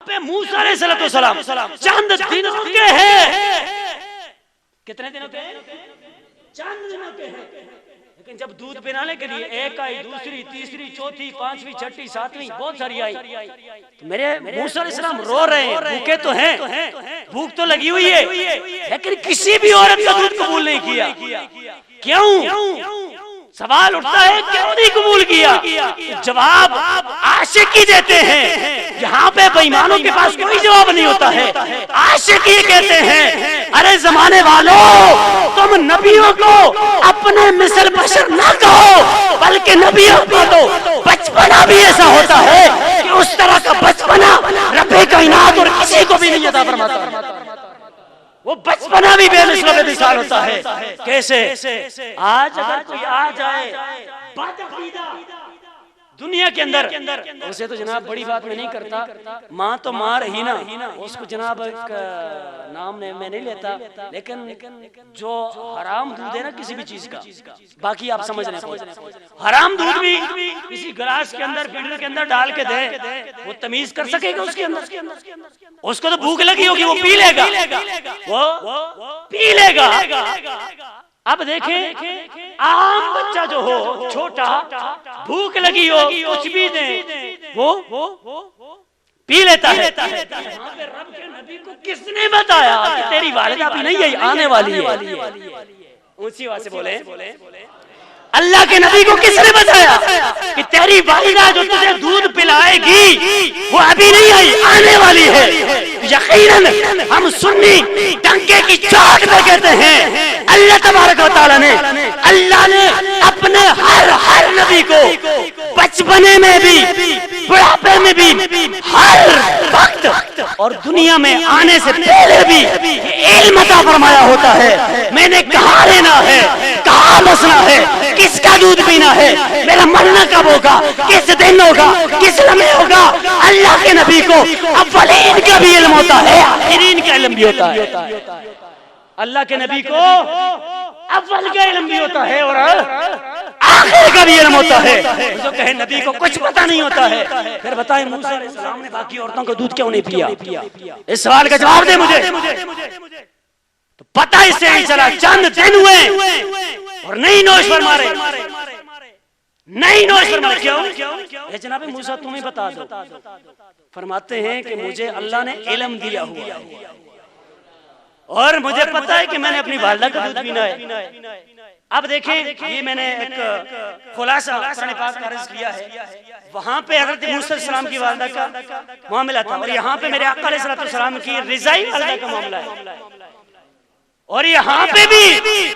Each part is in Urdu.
پہ موسیٰ علیہ السلام چند دنوں کے ہیں. کتنے دنوں کے ہیں؟ چند دنوں کے ہیں. لیکن جب دودھ پلانے کے لیے ایک آئی، دوسری، تیسری، چوتھی، پانچویں، چھٹی، ساتویں، بہت ساری آئی. تو میرے موسیٰ علیہ السلام رو رہے ہیں، بھوکے تو ہیں، بھوک تو لگی ہوئی ہے، لیکن کسی بھی عورت کا دودھ قبول نہیں کیا. کیوں؟ سوال اٹھتا ہے کیوں نہیں قبول کیا؟ جواب عاشق ہی دیتے ہیں. یہاں پہ بے ایمانوں کے پاس کوئی جواب نہیں ہوتا ہے. عاشق ہی کہتے ہیں ارے زمانے والوں، تم نبیوں کو اپنے مثل بشر نہ کہو، بلکہ نبیوں کو تو بچپنا بھی ایسا ہوتا ہے کہ اس طرح کا بچپنا رب کائنات اور کسی کو بھی نہیں عطا فرماتا. وہ بچپنا بھی بے مثل و بے مثال ہوتا ہے. کیسے؟ آج اگر کوئی آ جائے بد عقیدہ دنیا کے اندر، اسے تو جناب بڑی بات میں نہیں کرتا، ماں تو ماں رہی نا، اس کو جناب ایک نام میں نہیں لیتا، لیکن جو حرام دودھ ہے نا کسی بھی چیز کا، باقی آپ سمجھ رہے ہیں، حرام دودھ بھی کسی گلاس کے اندر فلٹر کے اندر ڈال کے دے، وہ تمیز کر سکے گا اس کے اندر؟ اس کو تو بھوک لگی ہوگی، وہ پی لے گا، وہ پی لے گا. اب دیکھیں عام بچہ جو ہو چھوٹا، بھوک لگی ہو کچھ بھی دیں وہ پی لیتا ہے. یہاں پہ رب کے نبی کو کس نے بتایا کہ تیری والدہ بھی نہیں ہے، آنے والی ہے؟ اونچی آواز سے بولیں. اللہ کے نبی کو کس نے بتایا کہ تیری والدہ جو تجھے دودھ پلائے گی وہ ابھی نہیں آئی، آنے والی ہے؟ یقیناً ہم سنی ٹنکے کی چوٹ پہ کہتے ہیں اللہ تبارک و تعالیٰ نے اپنے ہر نبی کو بچپنے میں بھی، بڑھاپے میں بھی، ہر وقت اور دنیا میں آنے سے پہلے بھی علم عطا فرمایا ہوتا ہے. میں نے کہاں رہنا ہے، کہاں بسنا ہے، کس کا دودھ پینا ہے، میرا مرنا کب ہوگا، کس دن ہوگا، کس لمحے ہوگا، اللہ کے نبی کو اولین کا بھی علم ہوتا ہے، آخرین کا علم بھی ہوتا ہے. اللہ کے نبی کو اول کا علم بھی ہوتا ہے اور آخر کا بھی علم ہوتا ہے. جو کہے نبی کو کچھ پتہ نہیں ہوتا ہے، پھر بتائیں موسیٰ علیہ السلام نے باقی عورتوں کو دودھ کیوں نہیں پیا؟ اس سوال کا جواب دے مجھے. تو پتہ اس سے نہیں چلا، چند دن ہوئے اور نہیں نوش فرما رہے، نہیں نوش فرما رہے. کیوں؟ اے جناب موسیٰ تمہیں بتا دو. فرماتے ہیں کہ مجھے اللہ نے علم دیا ہوا ہے اور مجھے پتہ ہے کہ میں نے اپنی والدہ کا دودھ پینا ہے. اب دیکھیں یہ میں نے ایک خلاصہ قرآن پاک کا عرض کیا ہے. وہاں پہ حضرت موسیٰ علیہ السلام کی والدہ کا معاملہ تھا اور یہاں پہ میرے آقا علیہ السلام کی رضائی والدہ کا معاملہ ہے. اور یہاں پہ بھی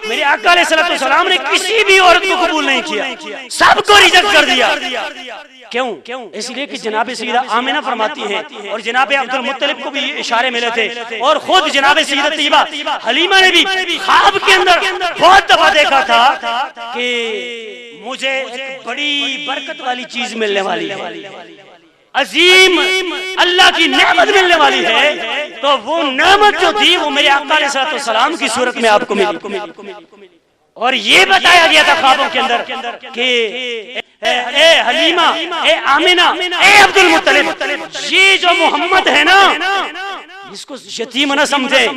میرے آقا علیہ السلام نے کسی بھی عورت کو قبول نہیں کیا، سب کو ریجیکٹ کر دیا. کیوں؟ اس لیے کہ جناب سیدہ آمنہ فرماتی ہیں اور جناب عبد المطلب کو بھی اشارے ملے تھے اور خود جناب سیدہ طیبہ حلیمہ نے بھی خواب کے اندر بہت دفعہ دیکھا تھا کہ مجھے ایک بڑی برکت والی چیز ملنے والی ہے، عظیم اللہ کی نعمت ملنے والی ہے. تو وہ نعمت جو تھی وہ میرے آقا علیہ السلام کی صورت میں آپ کو ملی اور یہ بتایا گیا تھا خوابوں کے اندر کہ اے حلیمہ، اے آمنہ، اے عبد المطلب، یہ جو محمد ہے نا اس کو یتیم نہ سمجھے،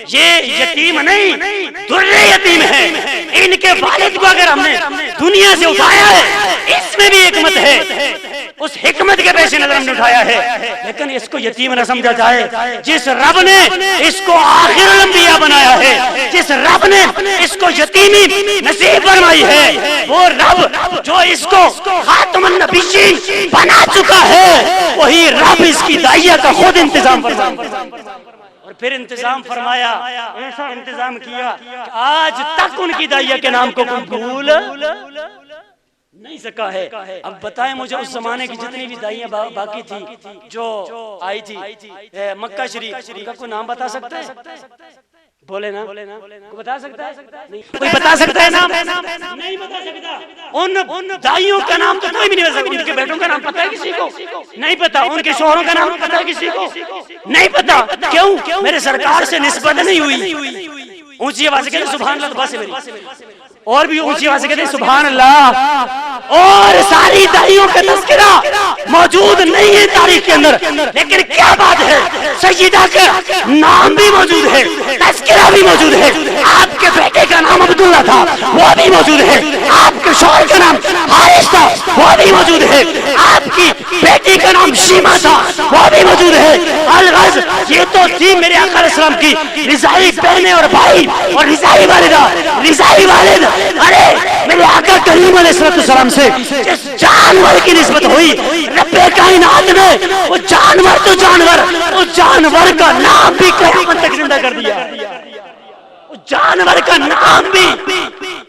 یہ یتیم نہیں در یتیم ہے. ان کے والد کو اگر ہم نے دنیا سے اٹھایا ہے اس میں بھی حکمت ہے، اس حکمت کے پیش نظر ہم نے اٹھایا ہے، لیکن اس کو یتیم نہ سمجھا جائے. جس رب نے اس کو آخر الانبیاء بنایا ہے، جس رب نے اس کو یتیمی نصیب فرمائی ہے، وہ رب جو اس کو خاتم النبیین بنا چکا ہے وہی رب اس کی داعیہ کا خود انتظام فرمایا. اور پھر انتظام فرمایا، ایسا انتظام کیا کہ آج تک ان کی داعیہ کے نام کو قبول نہیں سکا ہے. اب بتائیں مجھے اس زمانے کی جتنی بھی داعیاں باقی تھی جو آئی تھی مکہ شریف، ان کا کوئی نام بتا سکتا ہے؟ بولے نا، کوئی بتا سکتا ہے؟ کوئی بتا سکتا ہے نام؟ نہیں بتا سکتا. ان داعیوں کا نام تو کوئی بھی نہیں بتا سکتا. ان کے بیٹوں کا نام پتا ہے کسی کو؟ نہیں پتا. ان کے شوہروں کا نام پتا ہے کسی کو؟ نہیں پتا. کیوں؟ میرے سرکار سے نسبت نہیں ہوئی. اونچی آواز سے کہتے سبحان اللہ. بس میری اور بھی اونچی آواز سے کہتے سبحان اللہ. اور ساری دائیوں کا تذکرہ موجود نہیں ہے تاریخ کے اندر، لیکن کیا بات ہے، سیدہ کا نام بھی موجود ہے، تذکرہ بھی موجود ہے، آپ کے بیٹے کا نام عبداللہ تھا وہ بھی موجود ہے، آپ کے شوہر کا نام حارث تھا وہ بھی موجود ہے، آپ کی بیٹی کا نام شیما تھا وہ بھی موجود ہے۔ الغرض یہ تو تھی میرے آقا علیہ السلام کی رضائی بہنیں اور بھائی اور رضائی والدہ رضائی والد۔ ارے میرے آقا کریم علیہ السلام سے جس جانور کی نسبت ہوئی رب کائنات نے وہ جانور تو جانور، اس جانور کا نام بھی قیامت تک زندہ کر دیا، اس جانور کا نام بھی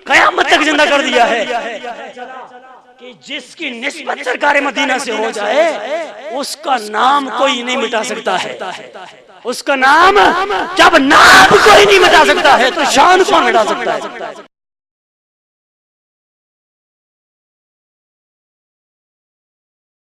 قیامت تک زندہ کر دیا ہے کہ جس کی نسبت سرکار مدینہ سے ہو جائے اس کا نام کوئی نہیں مٹا سکتا ہے، اس کا نام جب نام کوئی نہیں مٹا سکتا ہے تو شان کون مٹا سکتا ہے؟